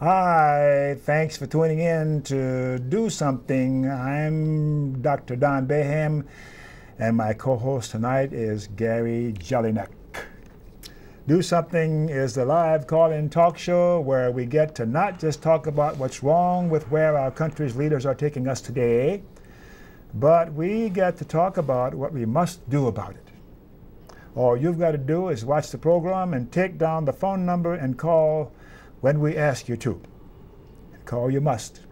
Hi, thanks for tuning in to Do Something. I'm Dr. Don Baham, and my co-host tonight is Gary Jelinek. Do Something is the live call-in talk show where we get to not just talk about what's wrong with where our country's leaders are taking us today, but we get to talk about what we must do about it. All you've got to do is watch the program and take down the phone number and call when we ask you to. And call you must.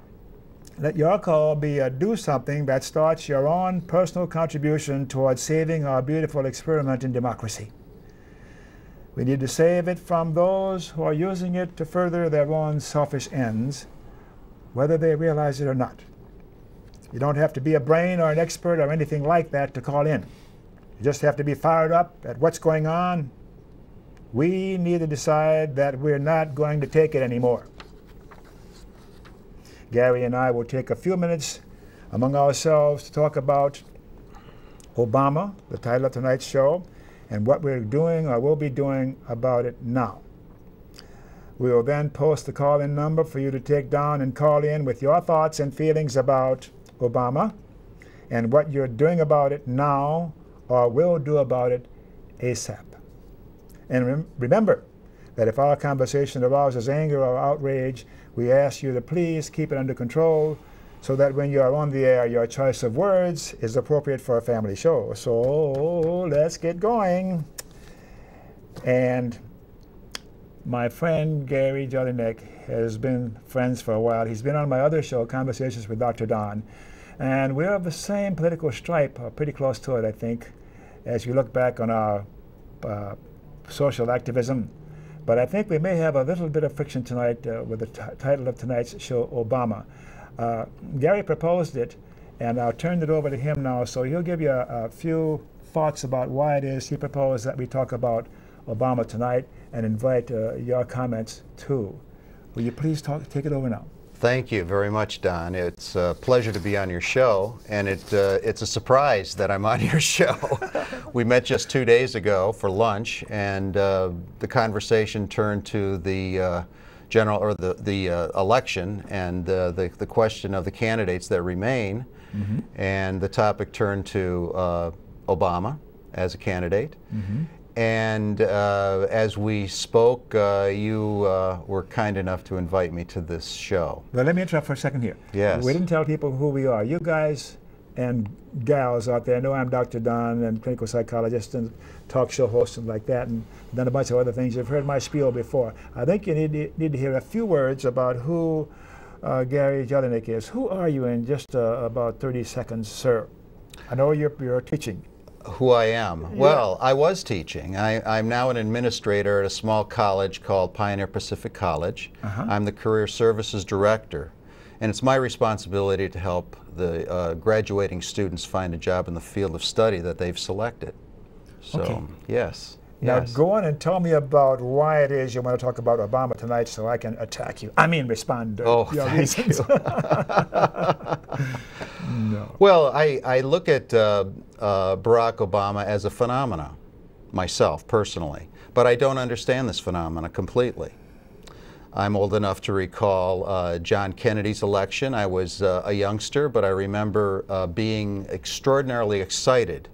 Let your call be a do something that starts your own personal contribution towards saving our beautiful experiment in democracy. We need to save it from those who are using it to further their own selfish ends, whether they realize it or not. You don't have to be a brain or an expert or anything like that to call in. You just have to be fired up at what's going on. We need to decide that we're not going to take it anymore. Gary and I will take a few minutes among ourselves to talk about Obama, the title of tonight's show, and what we're doing or will be doing about it now. We will then post the call-in number for you to take down and call in with your thoughts and feelings about Obama and what you're doing about it now or will do about it ASAP. And remember that if our conversation arouses anger or outrage, we ask you to please keep it under control so that when you are on the air, your choice of words is appropriate for a family show. So let's get going. And my friend Gary Jelinek has been friends for a while. He's been on my other show, Conversations with Dr. Don. And we're of the same political stripe, or pretty close to it, I think, as you look back on our social activism. But I think we may have a little bit of friction tonight with the title of tonight's show, Obama. Gary proposed it, and I'll turn it over to him now, so he'll give you a few thoughts about why it is he proposed that we talk about Obama tonight and invite your comments too. Will you please take it over now? Thank you very much, Don. It's a pleasure to be on your show, and it's a surprise that I'm on your show. We met just 2 days ago for lunch, and the conversation turned to the the election and the question of the candidates that remain, and the topic turned to Obama as a candidate. And as we spoke, you were kind enough to invite me to this show. Well, let me interrupt for a second here. Yes. We didn't tell people who we are. You guys and gals out there know I'm Dr. Don and clinical psychologist and talk show host and like that, and done a bunch of other things. You've heard my spiel before. I think you need to hear a few words about who Gary Jelinek is. Who are you in just about 30 seconds, sir? I know you're teaching. Who I am? Yeah. Well, I was teaching. I'm now an administrator at a small college called Pioneer Pacific College. I'm the Career Services Director, and it's my responsibility to help the graduating students find a job in the field of study that they've selected. So, okay. Yes. Now yes. Go on and tell me about why it is you want to talk about Obama tonight so I can attack you. I mean respond to your reasons. No. Well, I look at Barack Obama as a phenomena, myself personally, but I don't understand this phenomena completely. I'm old enough to recall John Kennedy's election. I was a youngster, but I remember being extraordinarily excited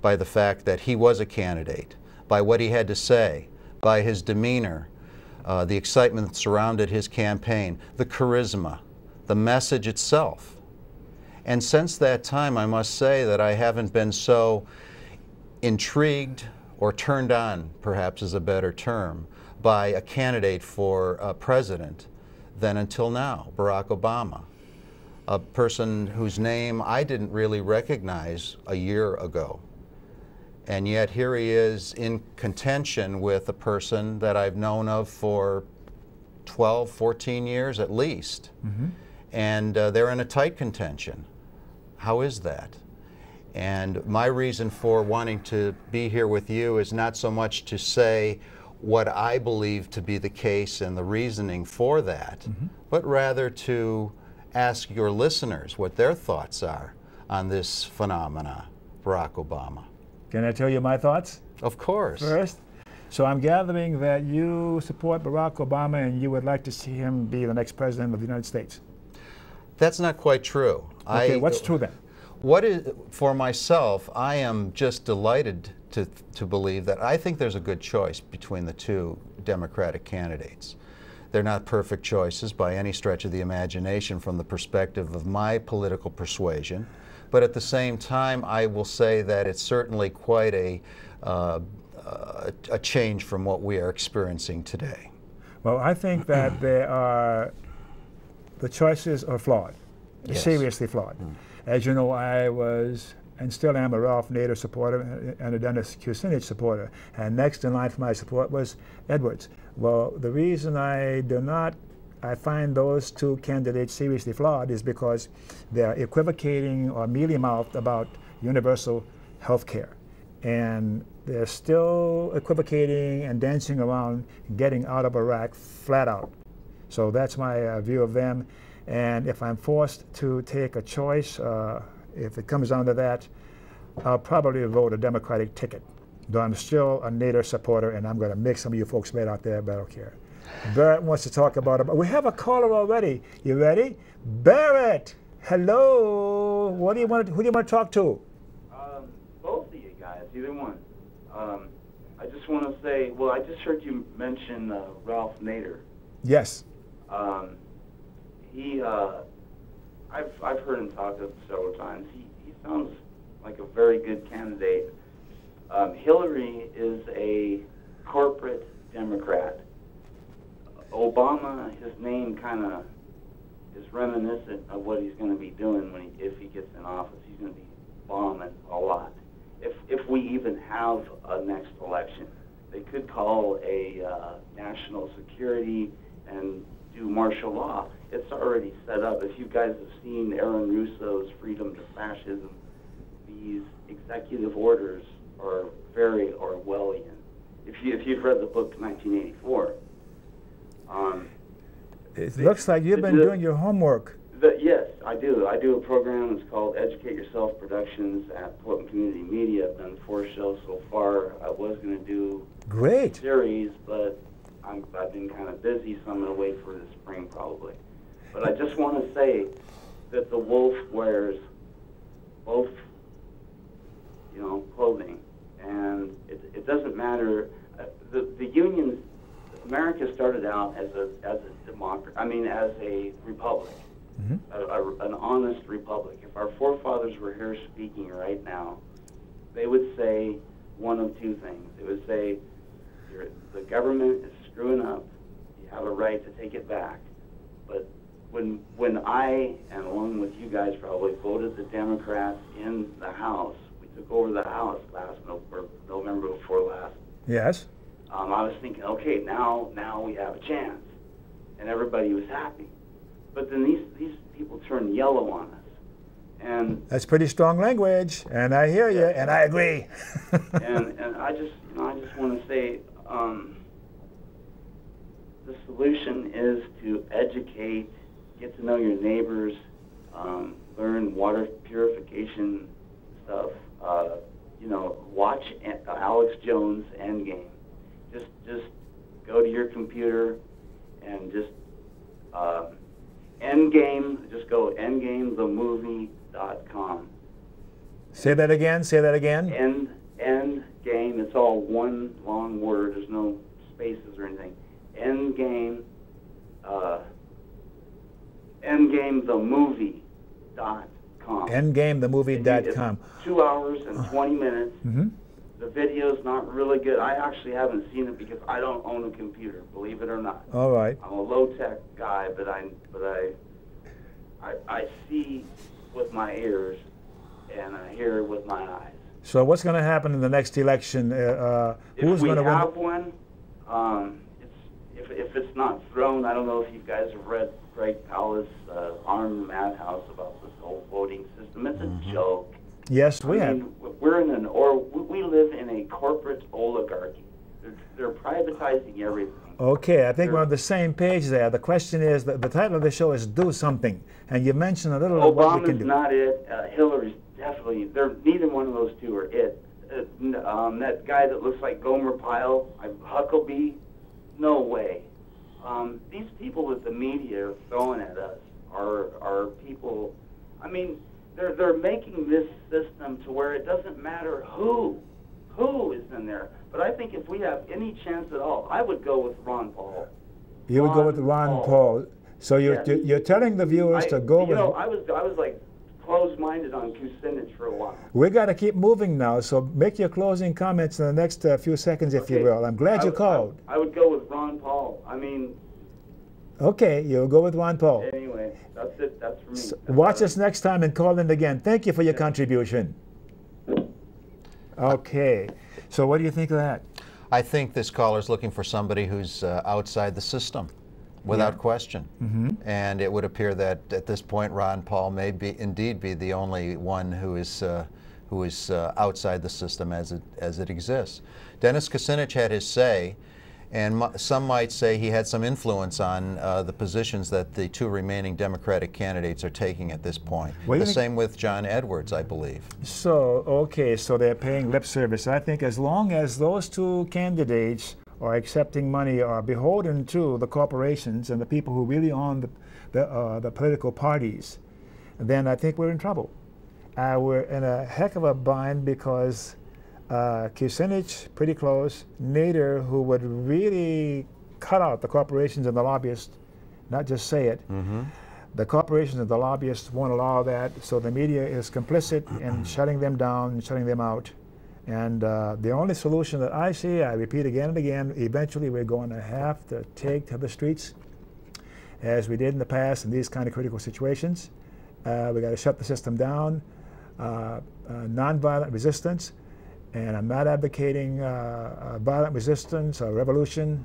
by the fact that he was a candidate, by what he had to say, by his demeanor, the excitement that surrounded his campaign, the charisma, the message itself. And since that time, I must say that I haven't been so intrigued or turned on, perhaps is a better term, by a candidate for president than until now, Barack Obama, a person whose name I didn't really recognize a year ago. And yet here he is in contention with a person that I've known of for 12, 14 years at least. And they're in a tight contention. How is that? And my reason for wanting to be here with you is not so much to say what I believe to be the case and the reasoning for that, but rather to ask your listeners what their thoughts are on this phenomena, Barack Obama. Can I tell you my thoughts? Of course. First, so I'm gathering that you support Barack Obama and you would like to see him be the next president of the United States. That's not quite true. Okay, what's true then? For myself, I am just delighted to believe that I think there's a good choice between the two Democratic candidates. They're not perfect choices by any stretch of the imagination from the perspective of my political persuasion, but at the same time, I will say that it's certainly quite a change from what we are experiencing today. Well, I think that the choices are flawed, Yes. seriously flawed. As you know, I was and still am a Ralph Nader supporter and a Dennis Kucinich supporter. And next in line for my support was Edwards. Well, the reason I find those two candidates seriously flawed is because they're equivocating or mealy-mouthed about universal health care. And they're still equivocating and dancing around getting out of Iraq flat out. So that's my view of them. And if I'm forced to take a choice, if it comes down to that, I'll probably vote a Democratic ticket. Though I'm still a Nader supporter, and I'm going to make some of you folks mad out there, but I don't care. Barrett wants to talk about it. We have a caller already. You ready? Barrett, hello. Who do you want to talk to? Both of you guys, either one. I just want to say, well, I just heard you mention Ralph Nader. Yes. I've heard him talk several times. He sounds like a very good candidate. Hillary is a corporate Democrat. Obama, his name kind of is reminiscent of what he's going to be doing if he gets in office. He's going to be bombing a lot. If we even have a next election, they could call a national security and do martial law. It's already set up. If you guys have seen Aaron Russo's Freedom to Fascism, these executive orders are very Orwellian. If you've read the book 1984, it looks like you've been doing your homework. Yes, I do. I do a program. It's called Educate Yourself Productions at Portland Community Media. I've done 4 shows so far. I was going to do a series, but I've been kind of busy, so I'm going to wait for the spring probably. But I just want to say that the wolf wears both, clothing, and it doesn't matter. The unions, America started out as a democracy. As a republic, an honest republic. If our forefathers were here speaking right now, they would say one of two things. They would say, the government is screwing up. You have a right to take it back. But when I, and along with you guys probably, voted the Democrats in the House, we took over the House last November before last. Yes. I was thinking, okay, now we have a chance, and everybody was happy. But then these people turned yellow on us, and that's pretty strong language, and I hear you, and I agree. and I just want to say, the solution is to educate, get to know your neighbors, learn water purification stuff. Watch Alex Jones' Endgame. Just go to your computer and just Endgame. Just go endgamethemovie.com. Say that again. Endgame. It's all one long word. There's no spaces or anything. Endgame. Endgamethemovie.com. Endgamethemovie.com. 2 hours and 20 minutes. The video's not really good. I actually haven't seen it because I don't own a computer, believe it or not. All right. I'm a low-tech guy, but I see with my ears and I hear with my eyes. So what's going to happen in the next election? Who's going to win? If we have one, if if it's not thrown, I don't know if you guys have read Greg Powell's On the Madhouse about this whole voting system. It's a joke. Yes, we have. We're in we live in a corporate oligarchy. They're privatizing everything. Okay, I think we're on the same page there. The question is, the title of the show is Do Something, and you mentioned a little of what we can do. Obama's not it. Hillary's definitely, neither one of those two are it. That guy that looks like Gomer Pyle, Huckabee, no way. These people that the media are throwing at us are people, I mean, they're making this system to where it doesn't matter who is in there. But I think if we have any chance at all, I would go with Ron Paul. You would go with Ron Paul. So you're telling the viewers to go with... You know, I was like closed-minded on Kucinich for a while. We got to keep moving now, so make your closing comments in the next few seconds, if you will. I'm glad you called. I would go with Ron Paul. I mean... Okay, you'll go with Ron Paul. Anyway, that's it. That's for me. So watch us next time and call in again. Thank you for your contribution. Okay, so what do you think of that? I think this caller's looking for somebody who's outside the system, without question. And it would appear that at this point, Ron Paul may indeed be the only one who is outside the system as it exists. Dennis Kucinich had his say, and some might say he had some influence on the positions that the two remaining Democratic candidates are taking at this point. The same with John Edwards, I believe. So, okay, so they're paying lip service. I think as long as those two candidates are accepting money are beholden to the corporations and the people who really own the political parties, then I think we're in trouble. We're in a heck of a bind because Kucinich, pretty close. Nader, who would really cut out the corporations and the lobbyists, not just say it. The corporations and the lobbyists won't allow that, so the media is complicit in shutting them down and shutting them out. And the only solution that I see, I repeat again and again, eventually we're going to have to take to the streets, as we did in the past in these kind of critical situations. We got to shut the system down, nonviolent resistance. And I'm not advocating violent resistance or revolution.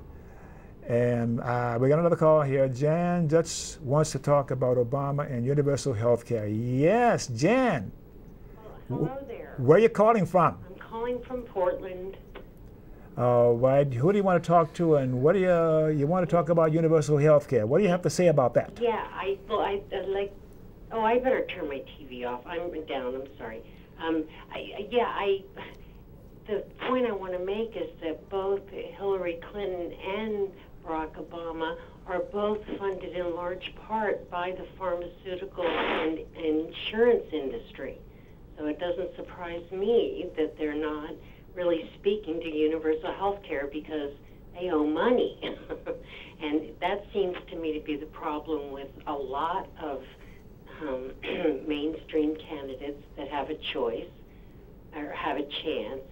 And we got another call here. Jan just wants to talk about Obama and universal health care. Yes, Jan. Well, hello there. Where are you calling from? I'm calling from Portland. Who do you want to talk to, and what do you want to talk about universal health care? What do you have to say about that? Yeah, I better turn my TV off. I'm down. I'm sorry. The point I want to make is that both Hillary Clinton and Barack Obama are both funded in large part by the pharmaceutical and insurance industry. So it doesn't surprise me that they're not really speaking to universal health care because they owe money. And that seems to me to be the problem with a lot of mainstream candidates that have a choice or have a chance.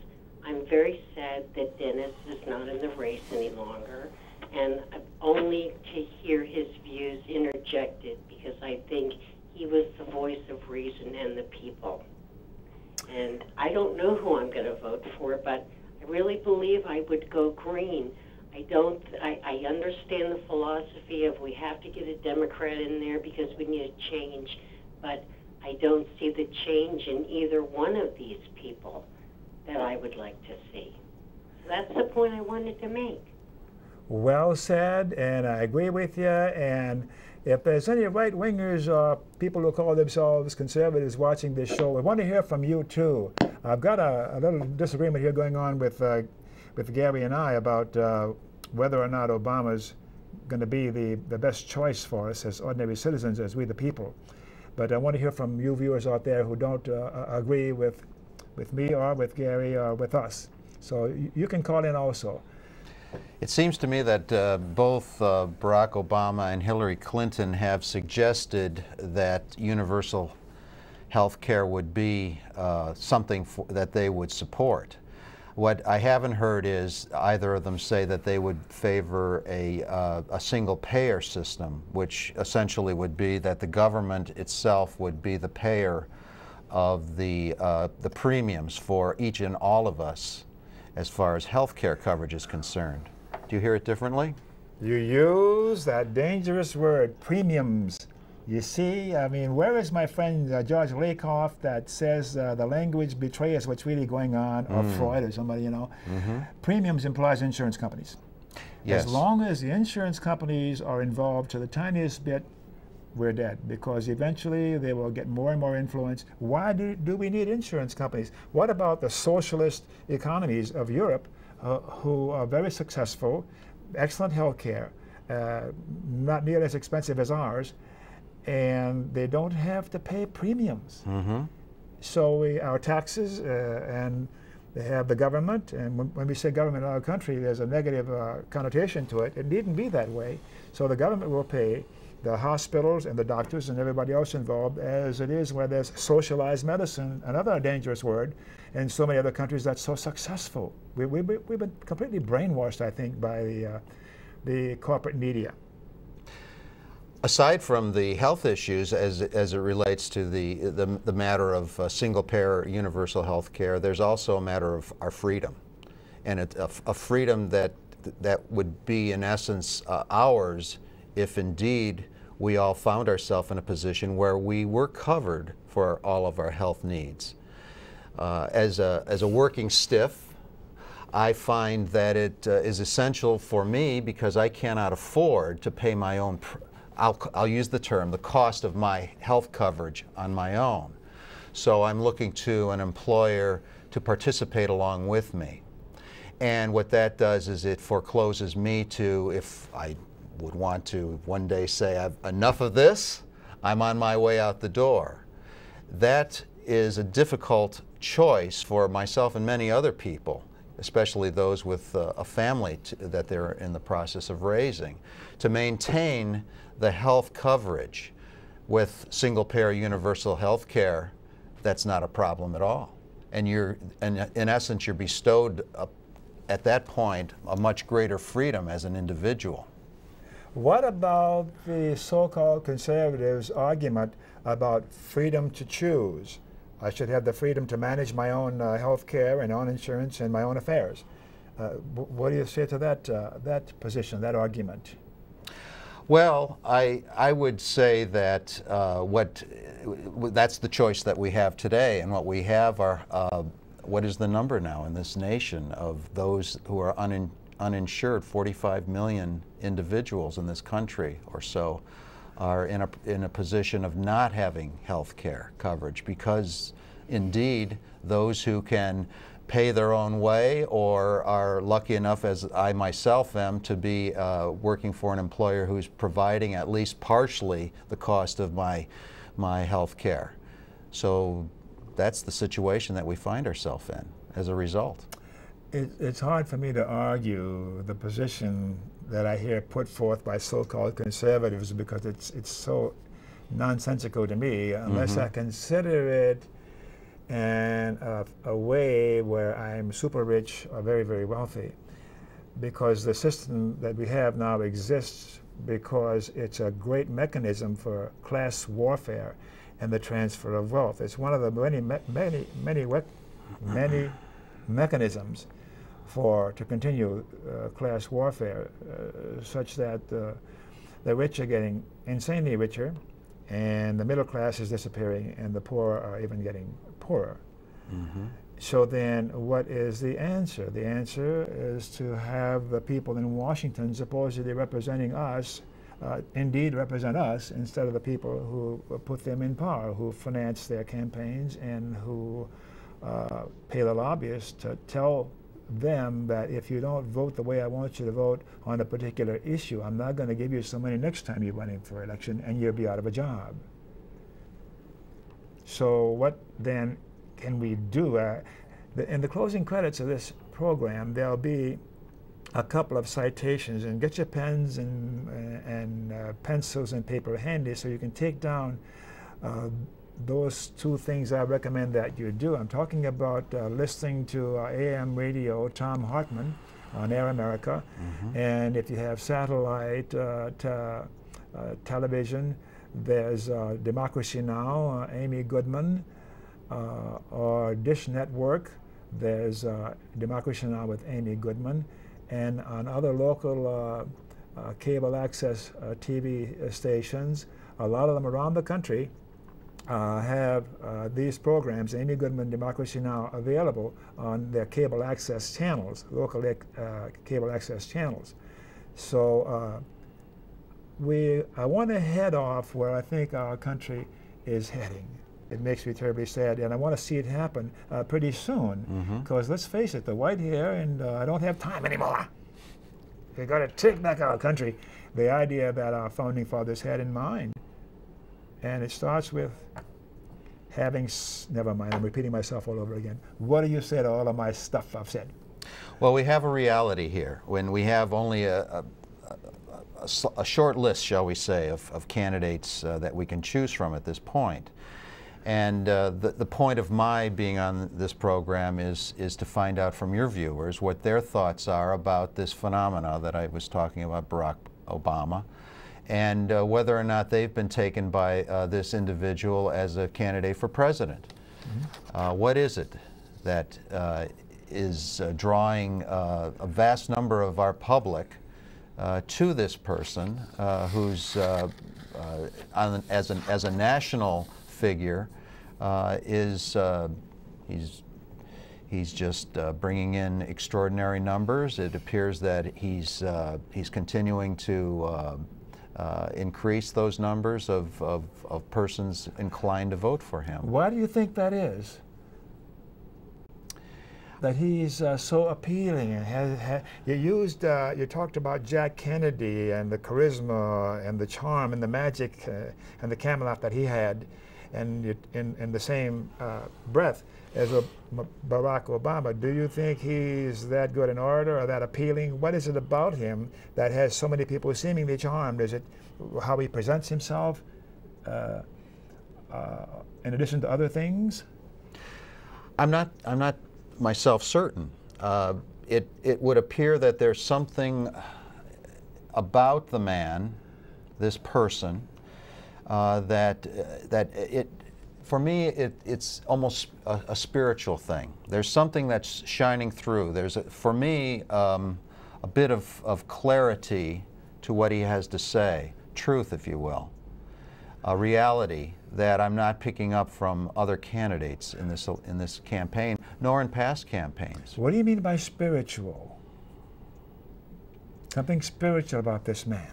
I'm very sad that Dennis is not in the race any longer, and only to hear his views interjected because I think he was the voice of reason and the people. And I don't know who I'm going to vote for, but I really believe I would go green. I understand the philosophy of we have to get a Democrat in there because we need a change, but I don't see the change in either one of these people that I would like to see. So that's the point I wanted to make. Well said, and I agree with you. And if there's any right-wingers or people who call themselves conservatives watching this show, we want to hear from you too. I've got a little disagreement here going on with Gary and I about whether or not Obama's going to be the best choice for us as ordinary citizens, as we the people. But I want to hear from you viewers out there who don't agree with me or with Gary or with us. So you can call in also. It seems to me that both Barack Obama and Hillary Clinton have suggested that universal health care would be something that they would support. What I haven't heard is either of them say that they would favor a single payer system, which essentially would be that the government itself would be the payer of the premiums for each and all of us as far as health care coverage is concerned. Do you hear it differently? You use that dangerous word, premiums. You see, I mean, where is my friend George Lakoff that says the language betrays what's really going on, or Freud or somebody, you know? Premiums implies insurance companies. Yes. As long as the insurance companies are involved to the tiniest bit, we're dead, because eventually they will get more and more influence. Why do we need insurance companies? What about the socialist economies of Europe who are very successful, excellent health care, not nearly as expensive as ours, and they don't have to pay premiums. So our taxes, and they have the government, and when we say government in our country, there's a negative connotation to it. It needn't be that way. So the government will pay the hospitals and the doctors and everybody else involved, as it is where there's socialized medicine, another dangerous word, in so many other countries that's so successful. We've been completely brainwashed, I think, by the corporate media. Aside from the health issues as it relates to the matter of single-payer universal health care, there's also a matter of our freedom, and a freedom that would be, in essence, ours if indeed we all found ourselves in a position where we were covered for all of our health needs. As a working stiff, I find that it is essential for me, because I cannot afford to pay my own, I'll use the term, the cost of my health coverage on my own. So I'm looking to an employer to participate along with me. And what that does is it forecloses me to, if I would want to one day say, I've enough of this, I'm on my way out the door. That is a difficult choice for myself and many other people, especially those with a family that they're in the process of raising, to maintain the health coverage. With single-payer universal health care, that's not a problem at all. And in essence, you're bestowed at that point a much greater freedom as an individual. What about the so-called conservatives' argument about freedom to choose? I should have the freedom to manage my own health care and own insurance and my own affairs. What do you say to that position, that argument? Well, I would say that that's the choice that we have today, and what we have are, what is the number now in this nation of those who are uninsured? 45 million individuals in this country or so are in a position of not having health care coverage, because indeed those who can pay their own way, or are lucky enough, as I myself am, to be working for an employer who's providing at least partially the cost of my health care. So that's the situation that we find ourselves in as a result. It's hard for me to argue the position that I hear put forth by so-called conservatives, because it's so nonsensical to me, unless I consider it in a way where I'm super rich or very, very wealthy. Because the system that we have now exists because it's a great mechanism for class warfare and the transfer of wealth. It's one of the many mechanisms to continue class warfare, such that the rich are getting insanely richer, and the middle class is disappearing, and the poor are even getting poorer. So then what is the answer? The answer is to have the people in Washington supposedly representing us, indeed represent us, instead of the people who put them in power, who finance their campaigns and who pay the lobbyists to tell them that if you don't vote the way I want you to vote on a particular issue, I'm not going to give you some money next time you're running for election, and you'll be out of a job. So what then can we do? In the closing credits of this program, there'll be a couple of citations, and get your pens and pencils and paper handy so you can take down those two things I recommend that you do. I'm talking about listening to AM radio, Tom Hartman on Air America, and if you have satellite television, there's Democracy Now!, Amy Goodman, or Dish Network, there's Democracy Now! With Amy Goodman, and on other local cable access TV stations. A lot of them around the country have these programs, Amy Goodman Democracy Now!, available on their cable access channels, local cable access channels. So I want to head off where I think our country is heading. It makes me terribly sad, and I want to see it happen pretty soon, because let's face it, the white hair, and I don't have time anymore. We've got to take back our country, the idea that our founding fathers had in mind. And it starts with having, never mind, I'm repeating myself all over again. What do you say to all of my stuff I've said? Well, we have a reality here. When we have only a short list, shall we say, of candidates that we can choose from at this point. And the point of my being on this program is to find out from your viewers what their thoughts are about this phenomena that I was talking about, Barack Obama, and whether or not they've been taken by this individual as a candidate for president. What is it that is drawing a vast number of our public to this person who's, as a national figure, he's just bringing in extraordinary numbers. It appears that he's continuing to increase those numbers of persons inclined to vote for him. Why do you think that is? That he's so appealing, and you talked about Jack Kennedy and the charisma and the charm and the magic and the Camelot that he had, and in the same breath as Barack Obama. Do you think he's that good an orator or that appealing? What is it about him that has so many people seemingly charmed? Is it how he presents himself in addition to other things? I'm not myself certain. It would appear that there's something about the man, this person, for me, it's almost a spiritual thing. There's something that's shining through. There's, for me, a bit of clarity to what he has to say, truth, if you will, a reality that I'm not picking up from other candidates in this campaign, nor in past campaigns. What do you mean by spiritual? Something spiritual about this man.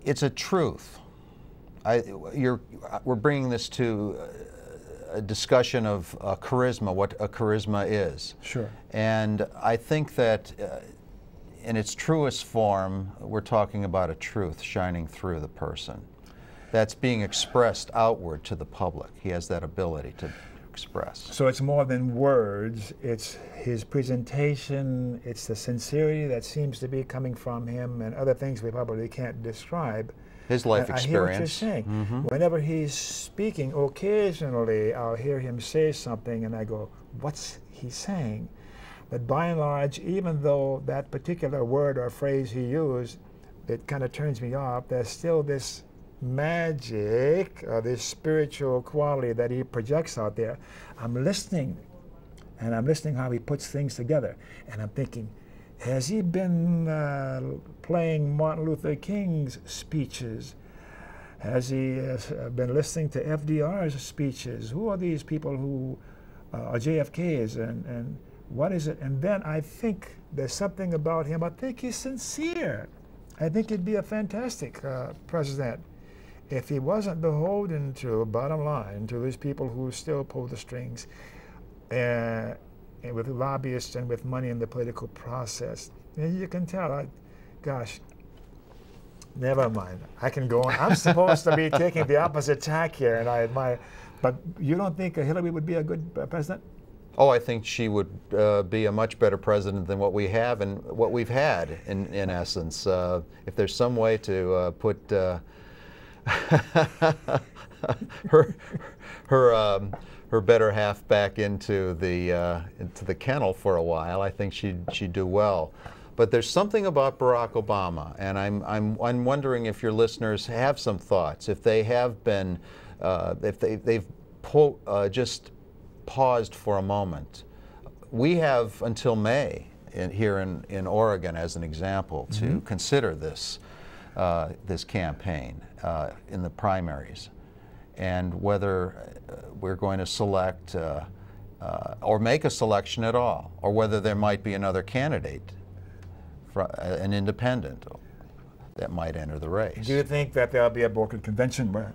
It's a truth. We're bringing this to a discussion of charisma, what a charisma is. Sure. And I think that in its truest form, we're talking about a truth shining through the person that's being expressed outward to the public. He has that ability to express. So it's more than words, it's his presentation, it's the sincerity that seems to be coming from him, and other things we probably can't describe. His life experience. I hear what you're saying. Whenever he's speaking, occasionally I'll hear him say something and I go, what's he saying? But by and large, even though that particular word or phrase he used, it kind of turns me off, there's still this magic or this spiritual quality that he projects out there. I'm listening, and I'm listening how he puts things together, and I'm thinking, has he been playing Martin Luther King's speeches? Has he been listening to FDR's speeches? Who are these people who are JFK's, and what is it? And then I think there's something about him. I think he's sincere. I think he'd be a fantastic president if he wasn't beholden to, bottom line, to these people who still pull the strings, and with lobbyists and with money in the political process. And you can tell, gosh, never mind. I can go on. I'm supposed to be taking the opposite tack here, and I admire. But you don't think Hillary would be a good president? Oh, I think she would be a much better president than what we have and what we've had, in essence. If there's some way to put her better half back into the kennel for a while, I think she'd do well. But there's something about Barack Obama, and I'm wondering if your listeners have some thoughts, if they have been, if they've just paused for a moment. We have until May here in Oregon, as an example, to consider this this campaign in the primaries, and whether we're going to select or make a selection at all, or whether there might be another candidate, an independent, that might enter the race. Do you think that there'll be a brokered convention? Do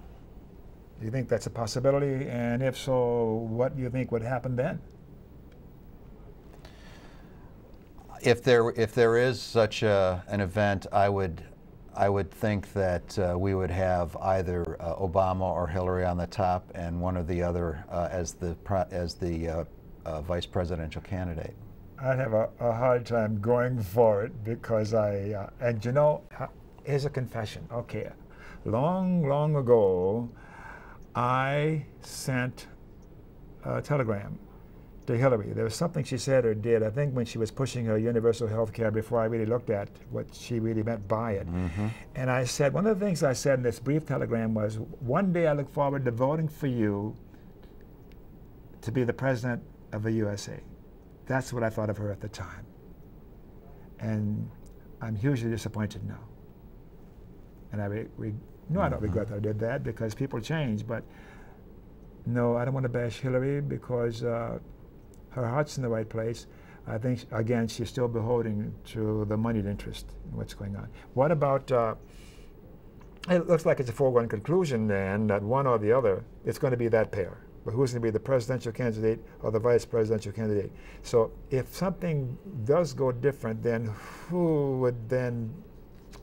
you think that's a possibility? And if so, what do you think would happen then? If there is such an event, I would think that we would have either Obama or Hillary on the top, and one or the other as the vice presidential candidate. I'd have a hard time going for it because and you know, here's a confession. Okay, long ago, I sent a telegram to Hillary. There was something she said or did, I think when she was pushing her universal health care, before I really looked at what she really meant by it. And I said, one of the things I said in this brief telegram was, one day I look forward to voting for you to be the president of the USA. That's what I thought of her at the time. And I'm hugely disappointed now. And I I don't regret that I did that, because people change, but no, I don't want to bash Hillary, because her heart's in the right place. I think, again, she's still beholden to the moneyed interest in what's going on. What about, it looks like it's a foregone conclusion then that one or the other, it's going to be that pair. But who's going to be the presidential candidate or the vice presidential candidate? So if something does go different, then who would then,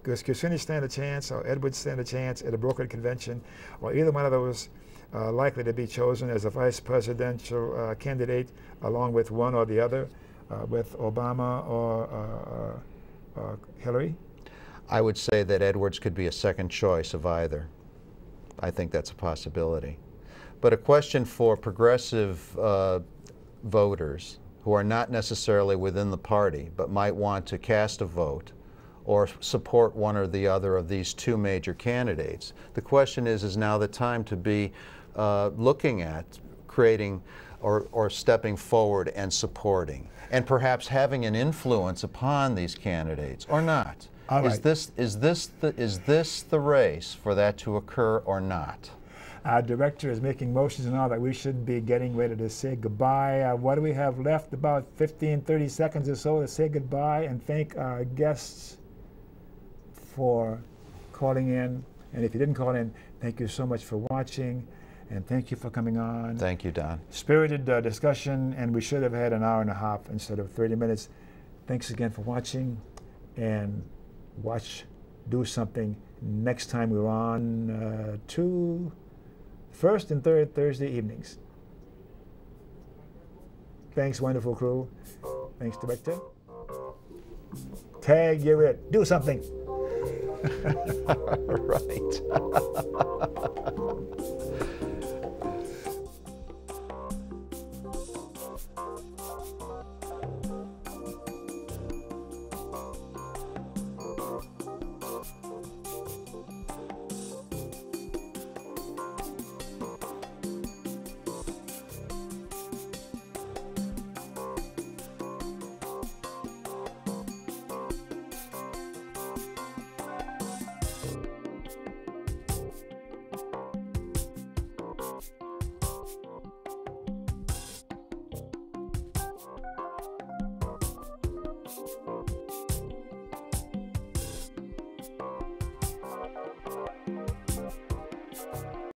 does Kucinich stand a chance, or Edwards stand a chance at a brokered convention, or either one of those likely to be chosen as a vice presidential candidate, along with one or the other, with Obama or Hillary? I would say that Edwards could be a second choice of either. I think that's a possibility. But a question for progressive voters who are not necessarily within the party, but might want to cast a vote or support one or the other of these two major candidates. The question is now the time to be looking at creating or stepping forward and supporting, and perhaps having an influence upon these candidates, or not? All right. Is this the race for that to occur or not? Our director is making motions and all that. We should be getting ready to say goodbye. What do we have left? About 15, 30 seconds or so to say goodbye and thank our guests for calling in. And if you didn't call in, thank you so much for watching, and thank you for coming on. Thank you, Don. Spirited discussion, and we should have had an hour and a half instead of 30 minutes. Thanks again for watching, and do something next time we're on first and third Thursday evenings. Thanks, wonderful crew. Thanks, director. Tag, you're it. Do something. Right.